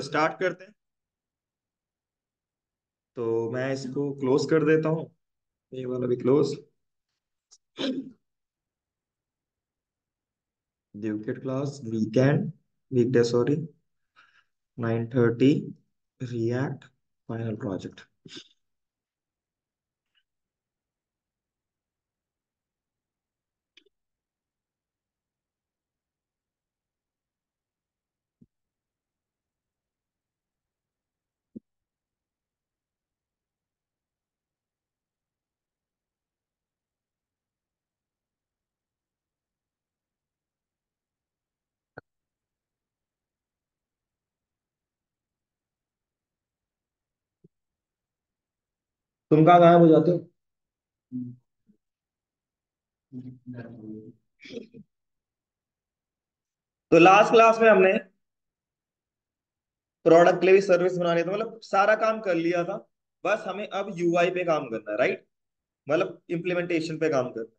Start करते हैं। तो मैं इसको क्लोज कर देता हूँ। ये वाला भी क्लोज। ड्यूकेट क्लास वीकेंड, वीकडे सॉरी, 9:30, रिएक्ट, फाइनल प्रोजेक्ट। तुम कहाँ गायब हो जाते हो? तो लास्ट क्लास में हमने प्रोडक्ट के लिए भी सर्विस बनानी थी, मतलब सारा काम कर लिया था। बस हमें अब यूआई पे काम करना है, राइट? मतलब इम्प्लीमेंटेशन पे काम करना है।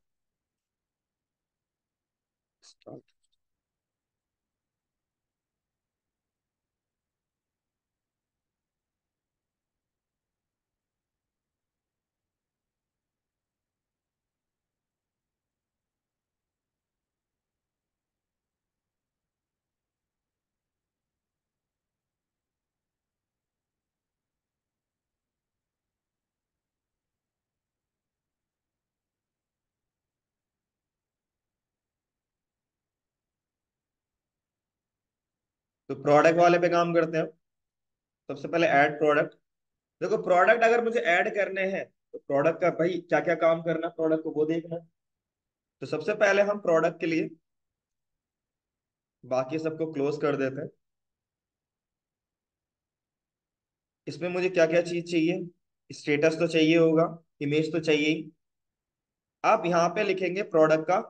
तो प्रोडक्ट वाले पे काम करते हैं। सबसे पहले ऐड प्रोडक्ट। देखो, प्रोडक्ट अगर मुझे ऐड करने हैं तो प्रोडक्ट का भाई क्या क्या काम करना है, प्रोडक्ट को वो देखना है। तो सबसे पहले हम प्रोडक्ट के लिए बाकी सबको क्लोज कर देते हैं। इसमें मुझे क्या क्या चीज चाहिए? स्टेटस तो चाहिए होगा, इमेज तो चाहिए ही। आप यहाँ पे लिखेंगे प्रोडक्ट का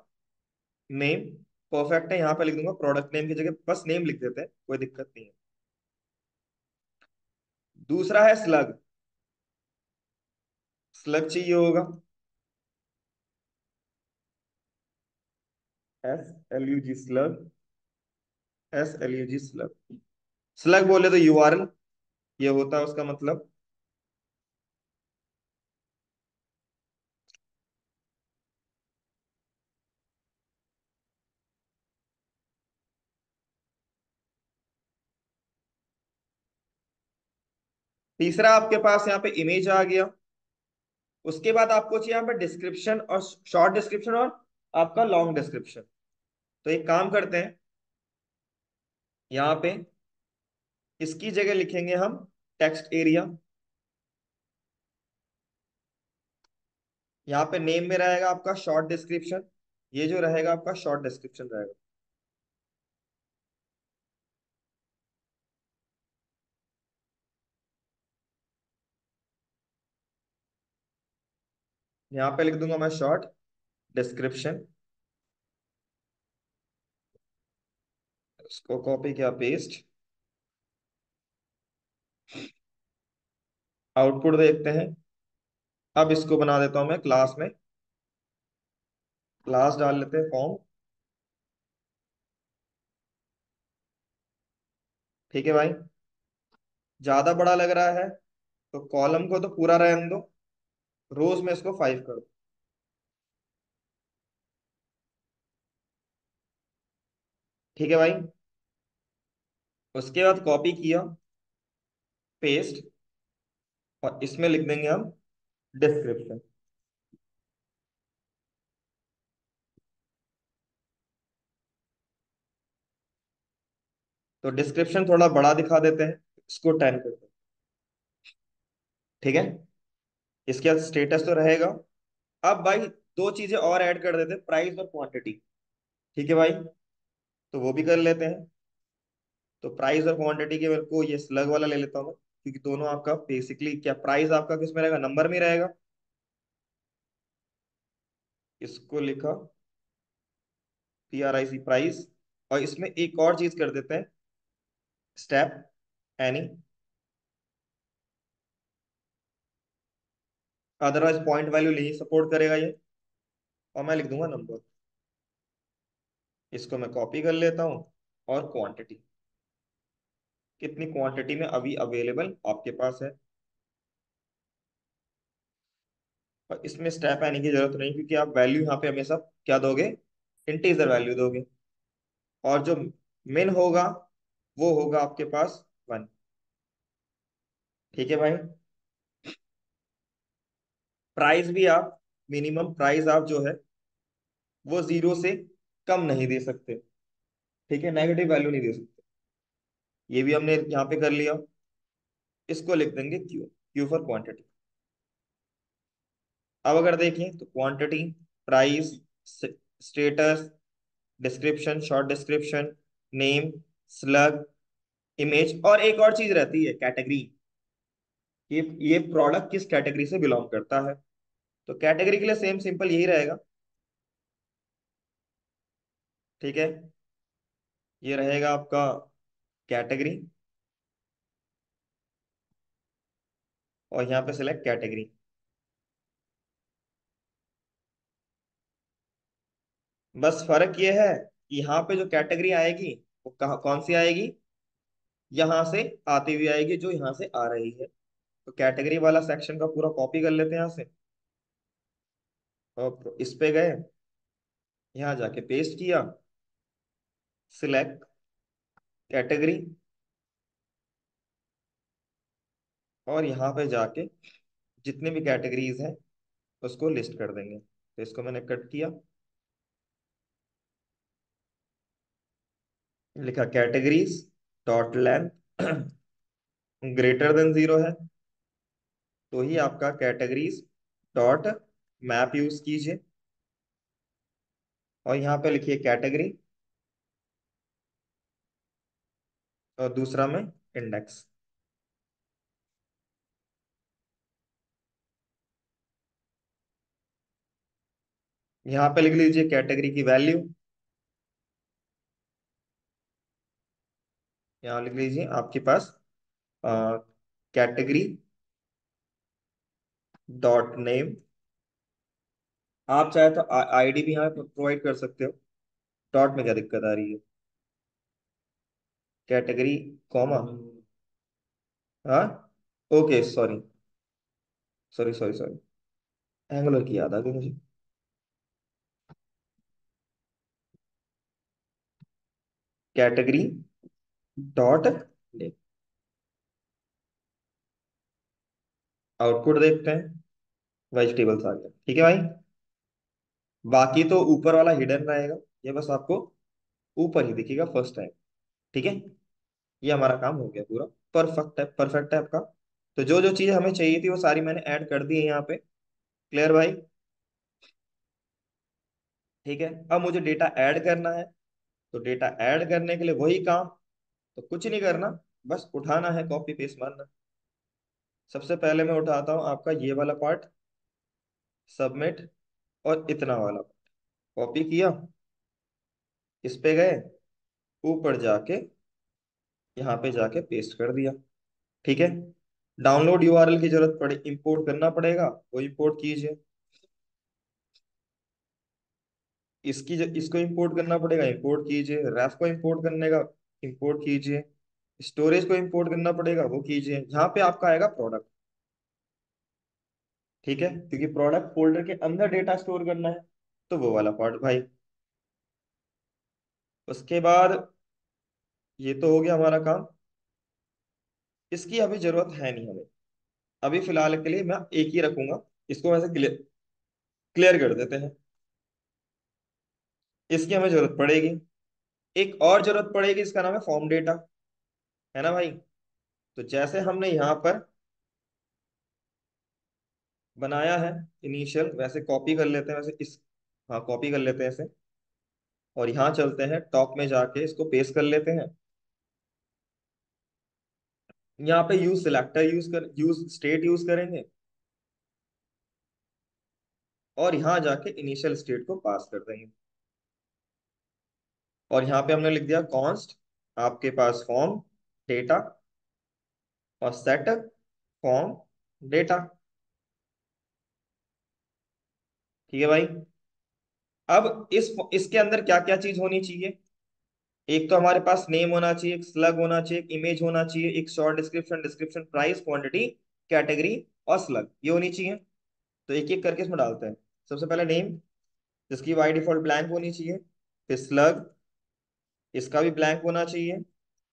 नेम। परफेक्ट है, यहाँ पे लिख दूंगा प्रोडक्ट नेम की जगह बस नेम लिख देते हैं, कोई दिक्कत नहीं है। दूसरा है स्लग। स्लग चाहिए होगा, SLUG slug. SLUG slug. Slug बोले तो URL, ये होता है उसका मतलब। तीसरा आपके पास यहाँ पे इमेज आ गया। उसके बाद आपको चाहिए यहाँ पे डिस्क्रिप्शन, और शॉर्ट डिस्क्रिप्शन और आपका लॉन्ग डिस्क्रिप्शन। तो एक काम करते हैं, यहाँ पे इसकी जगह लिखेंगे हम टेक्स्ट एरिया। यहाँ पे नेम में रहेगा आपका शॉर्ट डिस्क्रिप्शन। ये जो रहेगा आपका शॉर्ट डिस्क्रिप्शन रहेगा। यहाँ पे लिख दूंगा मैं शॉर्ट डिस्क्रिप्शन। इसको कॉपी किया, पेस्ट। आउटपुट देखते हैं। अब इसको बना देता हूं मैं क्लास में। क्लास डाल लेते हैं फॉर्म। ठीक है भाई। ज्यादा बड़ा लग रहा है तो कॉलम को तो पूरा रहने दो, रोज में इसको 5 कर दो। ठीक है भाई। उसके बाद कॉपी किया, पेस्ट, और इसमें लिख देंगे हम डिस्क्रिप्शन। तो डिस्क्रिप्शन थोड़ा बड़ा दिखा देते हैं, इसको 10 कर दो। ठीक है। इसके बाद स्टेटस तो रहेगा। अब भाई दो चीजें और ऐड कर देते हैं, प्राइस और क्वांटिटी। ठीक है भाई, तो वो भी कर लेते हैं। तो प्राइस और क्वांटिटी के मेरे को ये स्लग वाला ले लेता हूँ मैं, क्योंकि दोनों आपका बेसिकली क्या, प्राइस आपका किस में रहेगा, नंबर में रहेगा। इसको लिखा PRIC, प्राइस। और इसमें एक और चीज कर देते हैं, step any. Otherwise point value नहीं सपोर्ट करेगा ये। और मैं लिख दूंगा नंबर। इसको मैं कॉपी कर लेता हूँ, और क्वांटिटी। कितनी क्वांटिटी में अभी अवेलेबल आपके पास है। और इसमें स्टेप आने की जरूरत नहीं, क्योंकि आप वैल्यू यहाँ पे हमेशा क्या दोगे, इंटीजर वैल्यू दोगे। और जो मिन होगा वो होगा आपके पास 1। ठीक है भाई। प्राइस भी आप, मिनिमम प्राइस आप जो है वो 0 से कम नहीं दे सकते। ठीक है, नेगेटिव वैल्यू नहीं दे सकते। ये भी हमने यहाँ पे कर लिया। इसको लिख देंगे क्यू, क्यू फॉर क्वांटिटी। अब अगर देखें तो quantity, price, status, description, short description, name, slug, image, और एक और चीज रहती है कैटेगरी। ये प्रोडक्ट किस कैटेगरी से बिलोंग करता है। तो कैटेगरी के लिए सेम सिंपल यही रहेगा। ठीक है, ये रहेगा आपका कैटेगरी, और यहाँ पे सिलेक्ट कैटेगरी। बस फर्क ये है कि यहाँ पे जो कैटेगरी आएगी वो कहाँ, कौन सी आएगी, यहाँ से आती हुई आएगी, जो यहाँ से आ रही है। तो कैटेगरी वाला सेक्शन का पूरा कॉपी कर लेते हैं यहाँ से, और इस पे गए, यहाँ जाके पेस्ट किया, सिलेक्ट कैटेगरी, और यहाँ पे जाके जितने भी कैटेगरीज हैं उसको लिस्ट कर देंगे। तो इसको मैंने कट किया, लिखा categories dot length greater than 0 है, तो ही आपका कैटेगरीज डॉट मैप यूज कीजिए, और यहाँ पे लिखिए कैटेगरी, और दूसरा में इंडेक्स। यहाँ पे लिख लीजिए कैटेगरी की वैल्यू, यहाँ लिख लीजिए आपके पास कैटेगरी डॉट नेम। आप चाहे तो आईडी भी यहाँ प्रोवाइड कर सकते हो, डॉट में क्या दिक्कत आ रही है, कैटेगरी कॉमा। हाँ, okay, sorry sorry sorry sorry, angular की याद आ गई मुझे। कैटेगरी डॉट नेम, आउटपुट देखते हैं, वेजिटेबल्स आ गया। ठीक है भाई, बाकी तो ऊपर वाला हिडन रहेगा, ये बस आपको ऊपर ही दिखेगा फर्स्ट टाइम। ठीक है, ये हमारा काम हो गया पूरा। परफेक्ट है, परफेक्ट है आपका। तो जो जो चीजें हमें चाहिए थी वो सारी मैंने ऐड कर दी है यहाँ पे। क्लियर भाई। ठीक है, अब मुझे डेटा ऐड करना है। तो डेटा ऐड करने के लिए वही काम, तो कुछ नहीं करना, बस उठाना है, कॉपी पेस्ट मारना। सबसे पहले मैं उठाता हूँ आपका ये वाला पार्ट, सबमिट, और इतना वाला कॉपी किया, इस पे गए, ऊपर जाके यहाँ पे जाके पेस्ट कर दिया। ठीक है, डाउनलोड यूआरएल की जरूरत पड़े, इंपोर्ट करना पड़ेगा, वो इंपोर्ट कीजिए। इसको इंपोर्ट करना पड़ेगा, इंपोर्ट कीजिए। रेफ को इंपोर्ट करने का, इंपोर्ट कीजिए। स्टोरेज को इंपोर्ट करना पड़ेगा, वो कीजिए। यहाँ पे आपका आएगा प्रोडक्ट। ठीक है, क्योंकि प्रोडक्ट फोल्डर के अंदर डेटा स्टोर करना है, तो वो वाला पार्ट भाई। उसके बाद ये तो हो गया हमारा काम। इसकी अभी जरूरत है नहीं हमें, अभी फिलहाल के लिए मैं एक ही रखूंगा। इसको वैसे क्लियर क्लियर कर देते हैं। इसकी हमें जरूरत पड़ेगी, एक और जरूरत पड़ेगी, इसका नाम है फॉर्म डेटा, है ना भाई। तो जैसे हमने यहाँ पर बनाया है इनिशियल, वैसे कॉपी कर लेते हैं, वैसे इस, हाँ कॉपी कर लेते हैं इसे, और यहाँ चलते हैं टॉप में जाके इसको पेस्ट कर लेते हैं। यहाँ पे use selector use state use करेंगे, और यहाँ जाके इनिशियल स्टेट को पास कर देंगे। और यहाँ पे हमने लिख दिया कॉन्स्ट आपके पास फॉर्म डेटा, और सेट फॉर्म डेटा। ठीक है भाई। अब इसके अंदर क्या क्या चीज होनी चाहिए, एक तो हमारे पास नेम होना चाहिए, एक स्लग होना चाहिए, एक इमेज होना चाहिए, एक short description, description price quantity category और स्लग, ये होनी चाहिए। तो एक एक करके इसमें डालते हैं। सबसे पहले नेम, जिसकी बाई डिफॉल्ट ब्लैंक होनी चाहिए। फिर स्लग, इसका भी ब्लैंक होना चाहिए।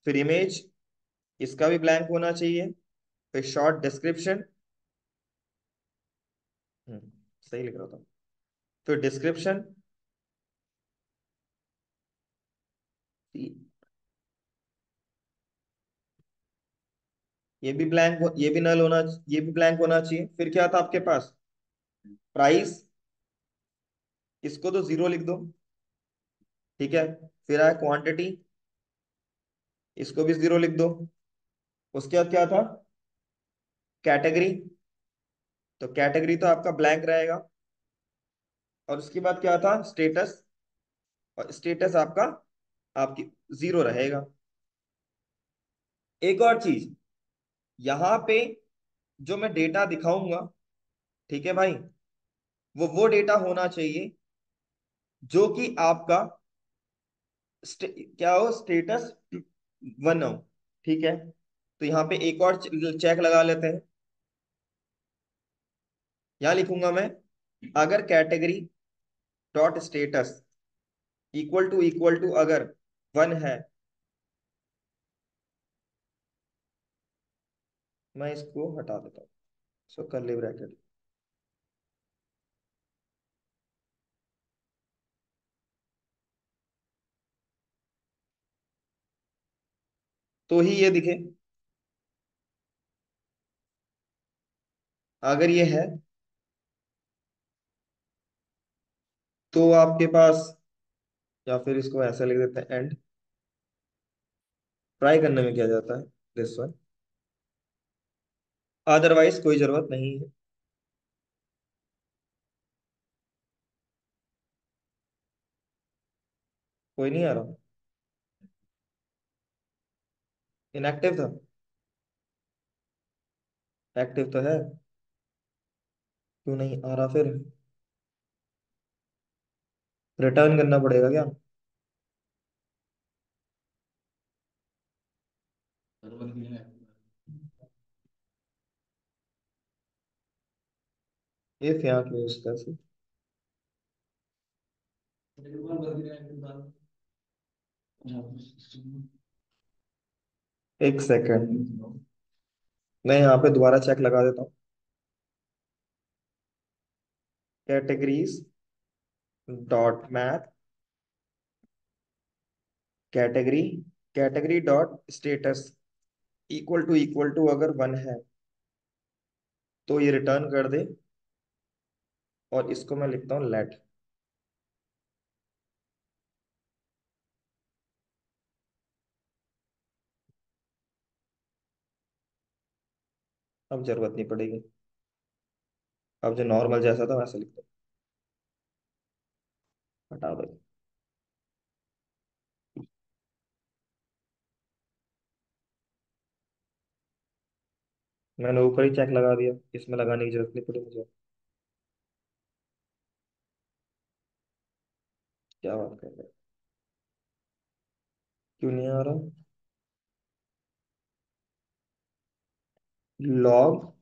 फिर इमेज, इसका भी ब्लैंक होना चाहिए। फिर शॉर्ट डिस्क्रिप्शन, सही लिख रहा था। फिर डिस्क्रिप्शन, ये भी ब्लैंक, ये भी नल होना, ये भी ब्लैंक होना चाहिए। फिर क्या था आपके पास, प्राइस, इसको तो जीरो लिख दो। ठीक है। फिर आया क्वांटिटी, इसको भी जीरो लिख दो। उसके बाद क्या था, कैटेगरी, तो कैटेगरी तो आपका ब्लैंक रहेगा। और उसके बाद क्या था, स्टेटस, और स्टेटस आपका, आपकी जीरो रहेगा। एक और चीज, यहाँ पे जो मैं डेटा दिखाऊंगा, ठीक है भाई, वो डेटा होना चाहिए जो कि आपका क्या हो, स्टेटस वन हो। ठीक है। तो यहाँ पे एक और चेक लगा लेते हैं। यहाँ लिखूंगा मैं, अगर category dot status equal to अगर वन है, मैं इसको हटा देता हूँ, सो कर्ली ब्रैकेट, तो ही ये दिखे। अगर ये है तो आपके पास, या फिर इसको ऐसा लिख देते हैं एंड, ट्राई करने में क्या जाता है, दिस वन, अदरवाइज कोई जरूरत नहीं है। कोई नहीं आ रहा, इनएक्टिव था, एक्टिव तो है, क्यों नहीं आ रहा फिर, रिटर्न करना पड़ेगा क्या। इफ यहाँ क्यों इसका से, एक सेकंड, मैं यहाँ पे दोबारा चेक लगा देता हूँ। Categories dot math, category, category dot status equal to अगर वन है तो ये रिटर्न कर दे, और इसको मैं लिखता हूँ लेट। अब जरूरत नहीं पड़ेगी, अब जो नॉर्मल जैसा था वैसे लिखता हूँ, हटा दो। मैंने ऊपर ही चेक लगा दिया, इसमें लगाने की जरूरत नहीं पड़ी मुझे। क्या बात कर रहे हैं, क्यों नहीं आ रहा, लॉग,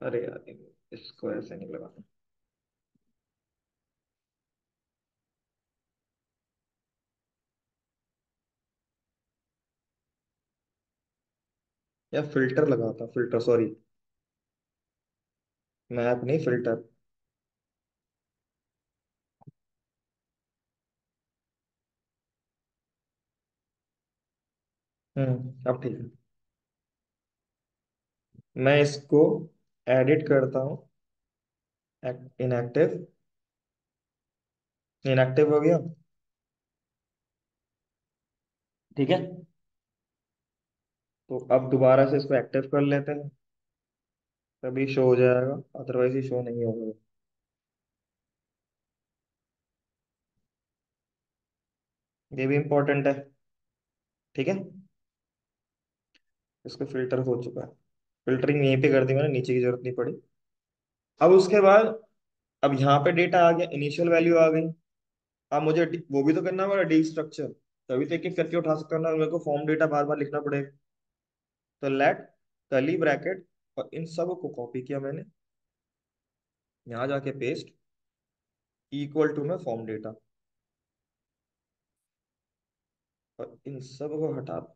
अरे यार इसको ऐसे नहीं लगाना, या फिल्टर लगाता, फिल्टर सॉरी, मैप नहीं फिल्टर। अब ठीक है। मैं इसको एडिट करता हूँ, इनएक्टिव, इनएक्टिव हो गया। ठीक है। तो अब दोबारा से इसको एक्टिव कर लेते हैं, तभी शो हो जाएगा, अदरवाइज ही शो नहीं होगा। ये भी इंपॉर्टेंट है। ठीक है। इसको फिल्टर हो चुका है, फिल्टरिंग यहीं पे कर दी मैंने, नीचे की जरूरत नहीं पड़ी। अब उसके बाद, अब यहाँ पे डेटा आ गया, इनिशियल वैल्यू आ गई। अब मुझे वो भी तो करना पड़ेगा डी स्ट्रक्चर, तभी तो एक एक करके उठा सकता हूँ ना, मेरे को फॉर्म डेटा बार बार लिखना पड़ेगा। तो लेट कर्ली ब्रैकेट, और इन सब को कॉपी किया मैंने, यहाँ जाके पेस्ट, इक्वल टू में फॉर्म डेटा, और इन सब को हटा दो।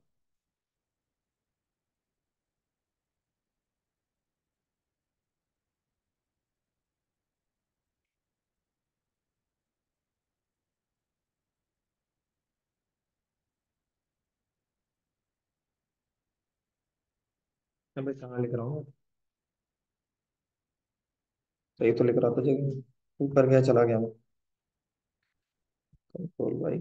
मैं कहाँ लिख रहा हूँ, सही तो लिख रहा था जगह, ऊपर गया चला गया मैं। कंट्रोल भाई।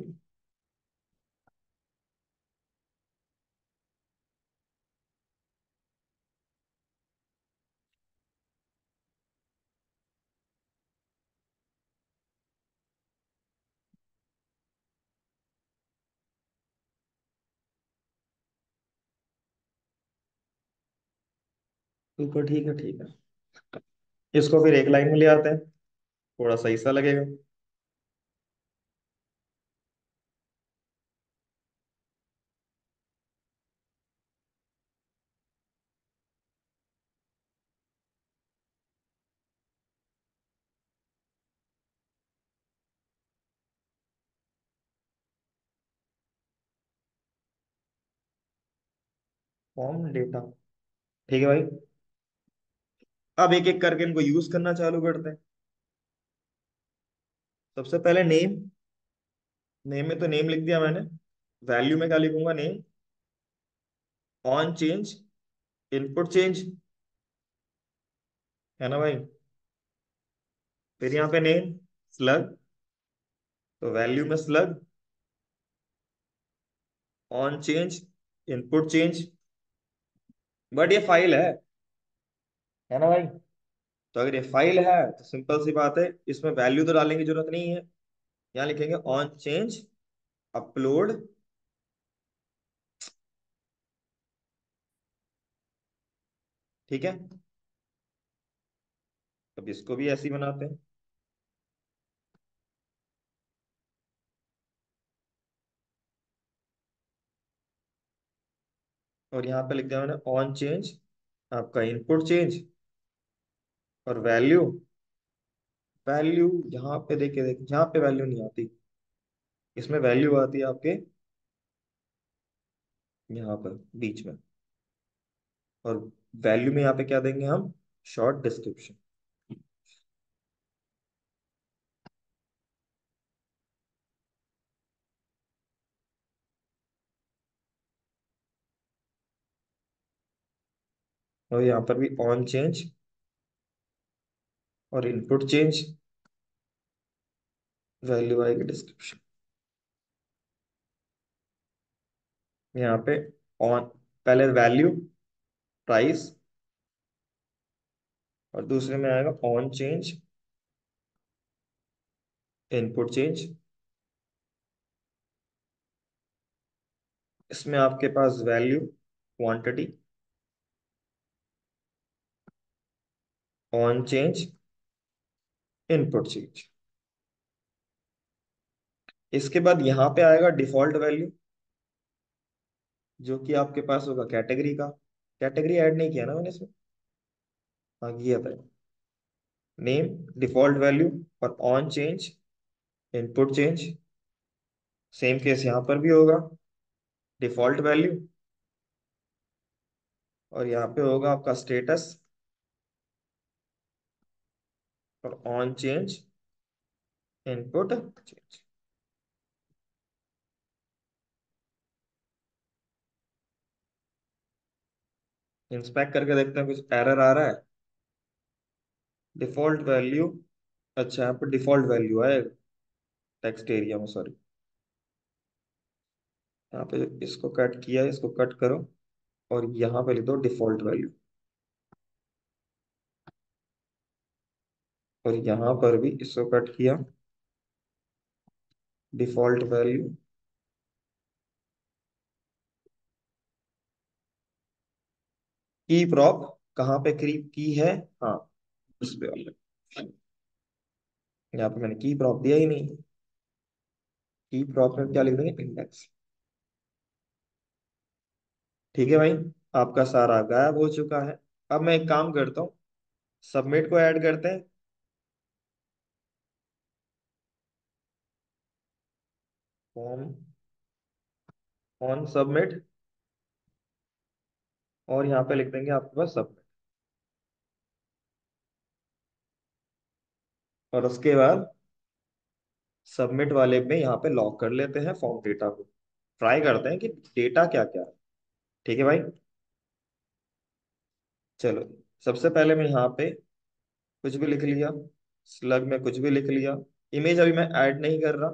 ऊपर ठीक है ठीक है। इसको फिर एक लाइन में ले आते हैं, थोड़ा सही सा लगेगा। फॉर्म डेटा, ठीक है भाई। अब एक एक करके इनको यूज करना चालू करते हैं। सबसे पहले नेम, नेम में तो नेम लिख दिया मैंने। वैल्यू में क्या लिखूंगा, name, on change, input change, है ना भाई। फिर यहाँ पे नेम स्लग, तो वैल्यू में slug, on change, input change. But ये फाइल है ना भाई। तो अगर ये फाइल है तो सिंपल सी बात है, इसमें वैल्यू तो डालने की जरूरत नहीं है। यहाँ लिखेंगे ऑन चेंज अपलोड, ठीक है। अब इसको भी ऐसे ही बनाते हैं, और यहाँ पे लिख दिया मैंने ऑन चेंज आपका इनपुट चेंज, और वैल्यू, वैल्यू यहाँ पे देखे देखे, यहाँ पे वैल्यू नहीं आती, इसमें वैल्यू आती है आपके यहाँ पर बीच में। और वैल्यू में यहाँ पे क्या देंगे हम, शॉर्ट डिस्क्रिप्शन। और यहाँ पर भी ऑन चेंज और इनपुट चेंज, वैल्यू आएगी डिस्क्रिप्शन। यहाँ पे ऑन, पहले वैल्यू, प्राइस, और दूसरे में आएगा ऑन चेंज, इनपुट चेंज। इसमें आपके पास value, quantity, on change, input change. इसके बाद यहाँ पे आएगा डिफॉल्ट वैल्यू, जो कि आपके पास होगा कैटेगरी का। कैटेगरी ऐड नहीं किया ना मैंने इसमें, हाँ किया था। नेम, डिफॉल्ट वैल्यू, और on change, input change. Same case यहाँ पर भी होगा, डिफॉल्ट वैल्यू, और यहाँ पे होगा आपका स्टेटस, और on change, input change. Inspect करके देखते हैं कुछ एरर आ रहा है। डिफॉल्ट वैल्यू, अच्छा यहाँ पर डिफॉल्ट वैल्यू है टेक्स्ट एरिया में, सॉरी। यहाँ पे इसको कट किया, इसको कट करो, और यहाँ पे लिख दो डिफॉल्ट वैल्यू, और यहाँ पर भी इसको कट किया, डिफॉल्ट वैल्यू। की प्रॉप, कहाँ पे की है, हाँ उस पे वाला। यहाँ पे मैंने की प्रॉप दिया ही नहीं। टी प्रॉप में क्या लिख देंगे, इंडेक्स। ठीक है भाई, आपका सारा गायब हो चुका है। अब मैं एक काम करता हूँ, सबमिट को ऐड करते हैं। फॉर्म ऑन सबमिट, और यहाँ पे लिख देंगे आपके पास सबमिट। और उसके बाद सबमिट वाले में यहाँ पे लॉक कर लेते हैं फॉर्म डेटा को। ट्राई करते हैं कि डेटा क्या क्या है। ठीक है भाई, चलो। सबसे पहले मैं यहाँ पे कुछ भी लिख लिया, स्लग में कुछ भी लिख लिया। इमेज अभी मैं ऐड नहीं कर रहा।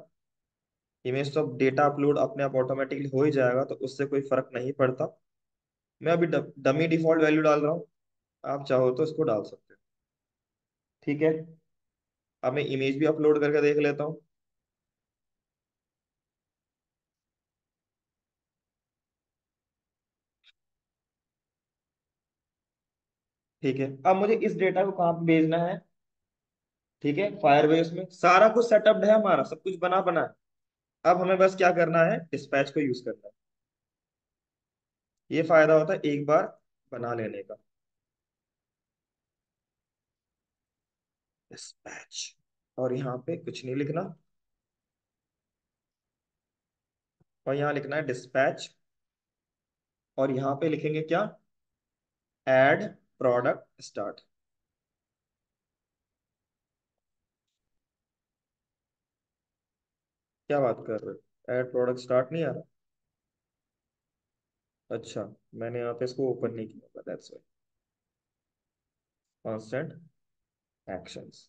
इमेज तो अब डेटा अपलोड अपने आप ऑटोमेटिकली हो ही जाएगा, तो उससे कोई फर्क नहीं पड़ता। मैं अभी डमी डिफॉल्ट वैल्यू डाल रहा हूँ, आप चाहो तो इसको डाल सकते हो। ठीक है, अब मैं इमेज भी अपलोड करके देख लेता हूँ। ठीक है, अब मुझे इस डेटा को कहाँ पे भेजना है। ठीक है, फायरबेस में सारा कुछ सेटअप है, हमारा सब कुछ बना बना है। अब हमें बस क्या करना है, डिस्पैच को यूज करना है। ये फायदा होता है एक बार बना लेने का। डिस्पैच, और यहाँ पे कुछ नहीं लिखना, और यहाँ लिखना है डिस्पैच। और यहाँ पे लिखेंगे क्या, एड प्रोडक्ट स्टार्ट। क्या बात कर रहे हो, एड प्रोडक्ट स्टार्ट नहीं आ रहा? अच्छा, मैंने यहाँ पे इसको ओपन नहीं किया, दैट्स व्हाई। Constant actions.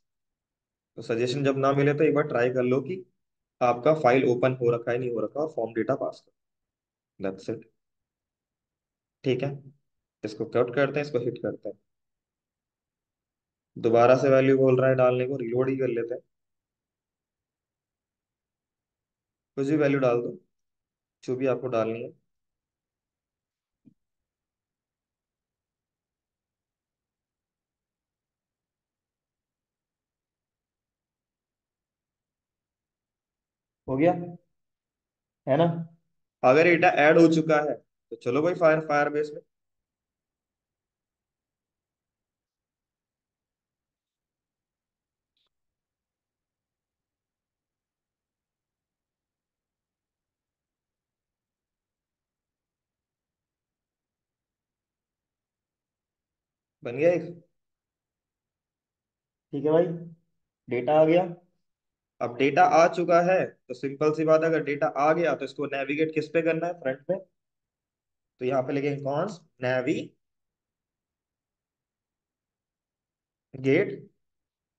तो सजेशन जब ना मिले तो एक बार ट्राई कर लो कि आपका फाइल ओपन हो रखा है नहीं हो रखा, और फॉर्म डेटा पास कर, दैट्स इट। ठीक है, इसको कट करते हैं, इसको हिट करते हैं। दोबारा से वैल्यू बोल रहा है डालने को, रिलोड ही कर लेते हैं। कुछ भी वैल्यू डाल दो, जो भी आपको डालनी है। हो गया, है ना? अगर डेटा ऐड हो चुका है तो चलो भाई, फायर फायर बेस में। बन गया एक। ठीक है भाई, डेटा आ गया। अब डेटा आ चुका है तो सिंपल सी बात है, अगर डेटा आ गया तो इसको नेविगेट किस पे करना है, फ्रंट पे। तो यहाँ पे लिखेंगे कॉन्स नेविगेट,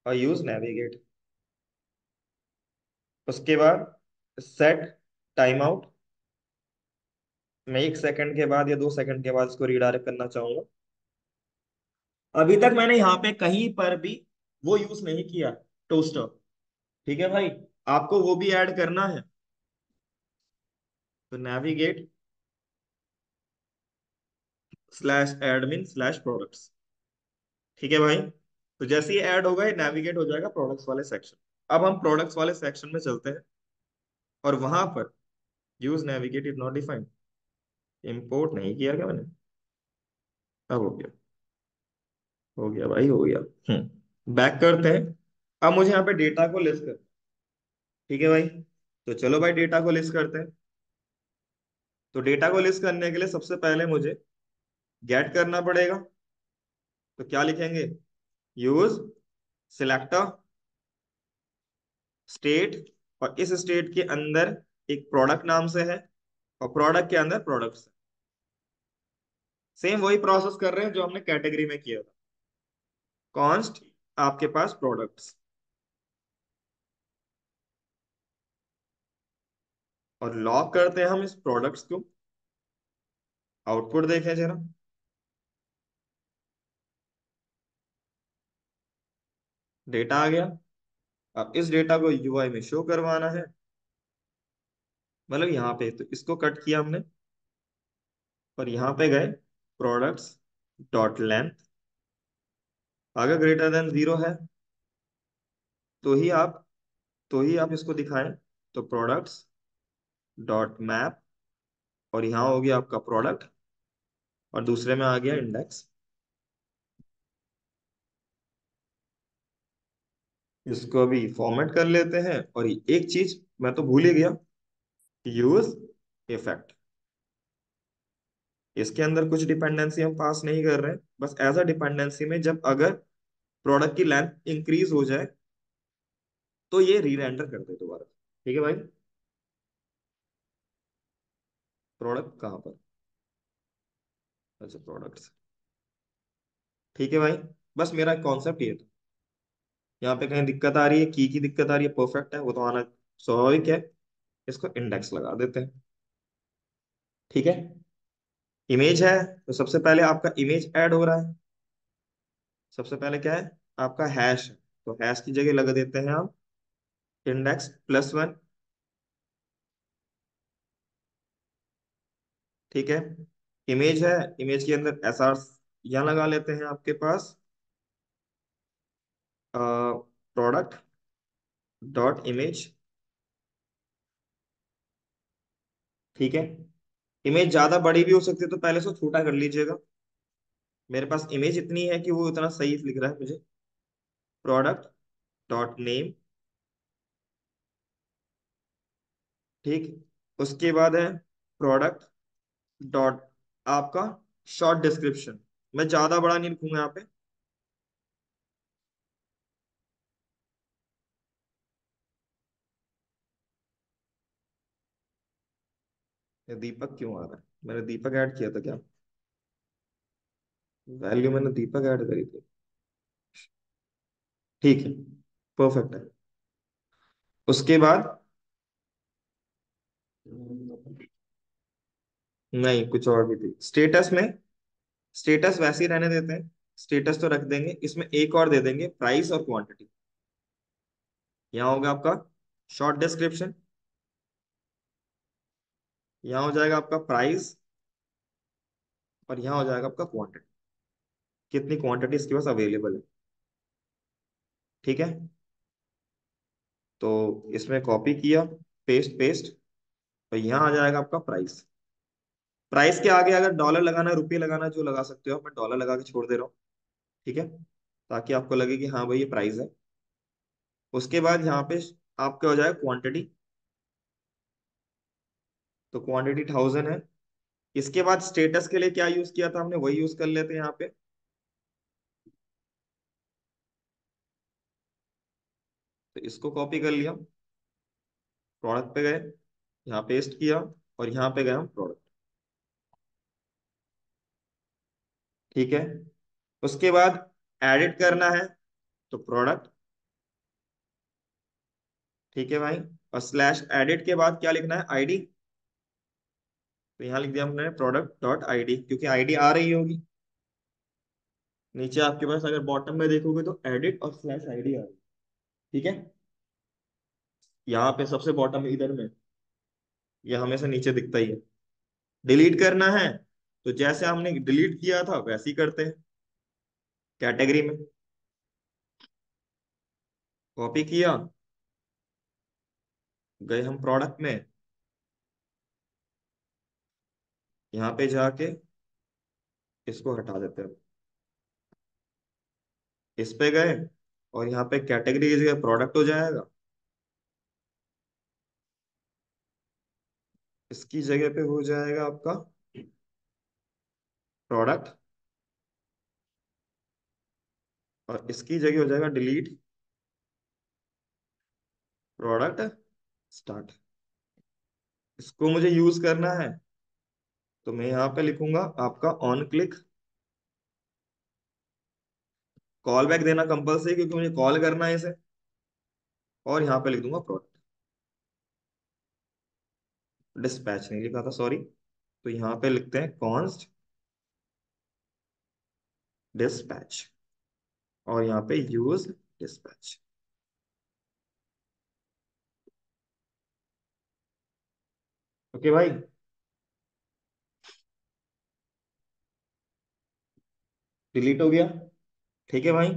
और यूज नेविगेट। उसके बाद सेट टाइम आउट। मैं 1 सेकंड के बाद या 2 सेकंड के बाद इसको रीडायरेक्ट करना चाहूंगा। अभी तक मैंने यहाँ पे कहीं पर भी वो यूज नहीं किया, टोस्टर। ठीक है भाई, आपको वो भी ऐड करना है। तो navigate slash admin slash products. ठीक है भाई, तो जैसे ही ऐड होगा ये नेविगेट हो जाएगा प्रोडक्ट्स वाले सेक्शन। अब हम प्रोडक्ट्स वाले सेक्शन में चलते हैं, और वहां पर use navigate is not defined, import नहीं किया क्या मैंने? अब हो गया, हो गया भाई, हो गया। बैक करते हैं। अब मुझे यहाँ पे डेटा को लिस्ट कर। ठीक है भाई, तो चलो भाई डेटा को लिस्ट करते हैं। तो डेटा को लिस्ट करने के लिए सबसे पहले मुझे गेट करना पड़ेगा। तो क्या लिखेंगे, यूज सिलेक्टर स्टेट, और इस स्टेट के अंदर एक प्रोडक्ट नाम से है, और प्रोडक्ट के अंदर प्रोडक्ट्स। सेम वही प्रोसेस कर रहे हैं जो हमने कैटेगरी में किया था। कॉन्स्ट आपके पास प्रोडक्ट्स, और लॉक करते हैं हम इस प्रोडक्ट्स को। आउटपुट देखें जरा। डेटा आ गया। अब इस डेटा को यूआई में शो करवाना है, मतलब यहाँ पे तो इसको कट किया हमने, और यहाँ पे गए प्रोडक्ट्स डॉट लेंथ। अगर ग्रेटर देन 0 है तो ही आप, तो ही आप इसको दिखाएं। तो प्रोडक्ट्स डॉट मैप, और यहाँ हो गया आपका प्रोडक्ट, और दूसरे में आ गया इंडेक्स। इसको अभी फॉर्मेट कर लेते हैं, और एक चीज मैं तो भूल ही गया, यूज इफेक्ट। इसके अंदर कुछ डिपेंडेंसी हम पास नहीं कर रहे हैं, बस एज अ डिपेंडेंसी में जब अगर प्रोडक्ट की लेंथ इंक्रीज हो जाए तो ये री रेंडर कर दे दोबारा। ठीक है भाई। प्रोडक्ट कहाँ पर? अच्छा, प्रोडक्ट्स। ठीक है भाई। बस मेरा कॉन्सेप्ट ये था। यहाँ पे कहीं दिक्कत आ रही है, की दिक्कत आ रही है, परफेक्ट है, वो तो आना स्वाभाविक है। इसको इंडेक्स लगा देते हैं। ठीक है। इमेज है, तो सबसे पहले आपका इमेज ऐड हो रहा है। सबसे पहले क्या है? आपका हैश है, तो हैश की जगह लगा देते हैं आप इंडेक्स प्लस वन। ठीक है। इमेज है, इमेज के अंदर एस आर यहाँ लगा लेते हैं आपके पास प्रोडक्ट डॉट इमेज। ठीक है। इमेज ज्यादा बड़ी भी हो सकती है, तो पहले से छोटा कर लीजिएगा। मेरे पास इमेज इतनी है कि वो इतना सही लिख रहा है मुझे। Product dot name. ठीक। उसके बाद है प्रोडक्ट डॉट आपका शॉर्ट डिस्क्रिप्शन। मैं ज्यादा बड़ा नहीं लिखूंगा यहाँ पे। ये दीपक क्यों आ रहा है? मैंने दीपक ऐड किया था क्या? वैल्यू मैंने दीपक ऐड करी थी। ठीक है, परफेक्ट है। उसके बाद नहीं, कुछ और भी थी स्टेटस में। स्टेटस वैसे ही रहने देते हैं। स्टेटस तो रख देंगे, इसमें एक और दे देंगे, प्राइस और क्वांटिटी। यहाँ होगा आपका शॉर्ट डिस्क्रिप्शन। यहाँ हो जाएगा आपका प्राइस, और यहाँ हो जाएगा आपका क्वांटिटी, कितनी क्वांटिटी इसके पास अवेलेबल है। ठीक है। तो इसमें कॉपी किया, पेस्ट पेस्ट, और यहाँ आ जाएगा आपका प्राइस। प्राइस के आगे अगर डॉलर लगाना, रुपये लगाना, जो लगा सकते हो, मैं डॉलर लगा के छोड़ दे रहा हूँ। ठीक है, ताकि आपको लगे कि हाँ भाई ये प्राइस है। उसके बाद यहाँ पे आपका हो जाएगा क्वांटिटी, तो क्वांटिटी 1000 है। इसके बाद स्टेटस के लिए क्या यूज किया था हमने, वही यूज कर लेते हैं यहाँ पे। तो इसको कॉपी कर लिया, प्रोडक्ट पे गए, यहाँ पेस्ट किया, और यहाँ पे गए हम प्रोडक्ट। ठीक है। उसके बाद एडिट करना है, तो प्रोडक्ट। ठीक है भाई। और स्लैश एडिट के बाद क्या लिखना है? आईडी। तो यहाँ लिख दिया हमने प्रोडक्ट डॉट आईडी, क्योंकि आईडी आ रही होगी। नीचे आपके पास अगर बॉटम में देखोगे तो एडिट और स्लैश आईडी आ रही है। ठीक है। यहाँ पे सबसे बॉटम इधर में, ये हमेशा नीचे दिखता ही है। डिलीट करना है, तो जैसे हमने डिलीट किया था वैसे ही करते हैं। कैटेगरी में कॉपी किया, गए हम प्रोडक्ट में, यहाँ पे जाके इसको हटा देते हैं। इस पे गए, और यहाँ पे कैटेगरी की जगह प्रोडक्ट हो जाएगा। इसकी जगह पे हो जाएगा आपका प्रोडक्ट, और इसकी जगह हो जाएगा डिलीट प्रोडक्ट स्टार्ट। इसको मुझे यूज करना है, तो मैं यहाँ पे लिखूंगा आपका ऑन क्लिक। कॉल बैक देना कंपलसरी, क्योंकि मुझे कॉल करना है इसे। और यहाँ पे लिख दूंगा प्रोडक्ट। डिस्पैच नहीं लिखा था, सॉरी। तो यहाँ पे लिखते हैं कॉन्स्ट डिस्पैच, और यहाँ पे यूज डिस्पैच। ओके भाई। डिलीट हो गया। ठीक है भाई।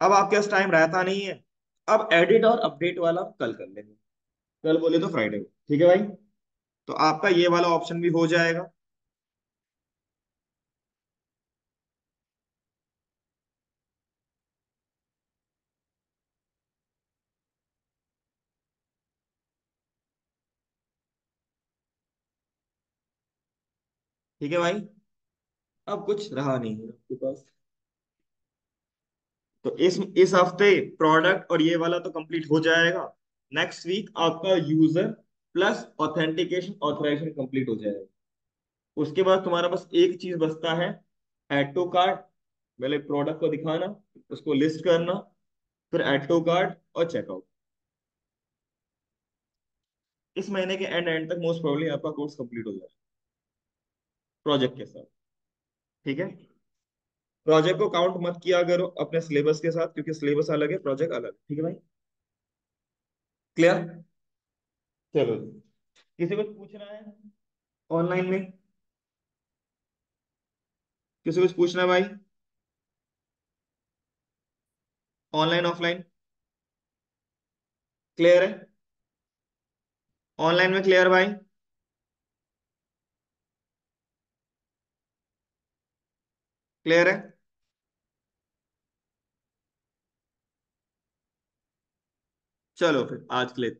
अब आपके पास टाइम रहता नहीं है। अब एडिट और अपडेट वाला हम कल कर लेंगे। कल बोले तो फ्राइडे को, ठीक है भाई। तो आपका ये वाला ऑप्शन भी हो जाएगा। ठीक है भाई। अब कुछ रहा नहीं है आपके पास। तो इस हफ्ते प्रोडक्ट और ये वाला तो कंप्लीट हो जाएगा। नेक्स्ट वीक आपका user plus authentication authorization complete हो जाएगा। उसके बाद तुम्हारा बस एक चीज बचता है, ऐड टू कार्ट। पहले प्रोडक्ट को दिखाना, उसको लिस्ट करना, फिर ऐड टू कार्ट और चेकआउट। इस महीने के एंड तक मोस्ट प्रोबेबली आपका कोर्स कंप्लीट हो जाएगा प्रोजेक्ट के साथ। ठीक है। प्रोजेक्ट को काउंट मत किया करो अपने सिलेबस के साथ, क्योंकि सिलेबस अलग है, प्रोजेक्ट अलग है। ठीक है भाई। क्लियर। चलो, किसी को पूछना है ऑनलाइन में? किसी को कुछ पूछना है भाई? Online offline? क्लियर है? ऑनलाइन में क्लियर भाई? क्लियर है? चलो फिर आज के लिए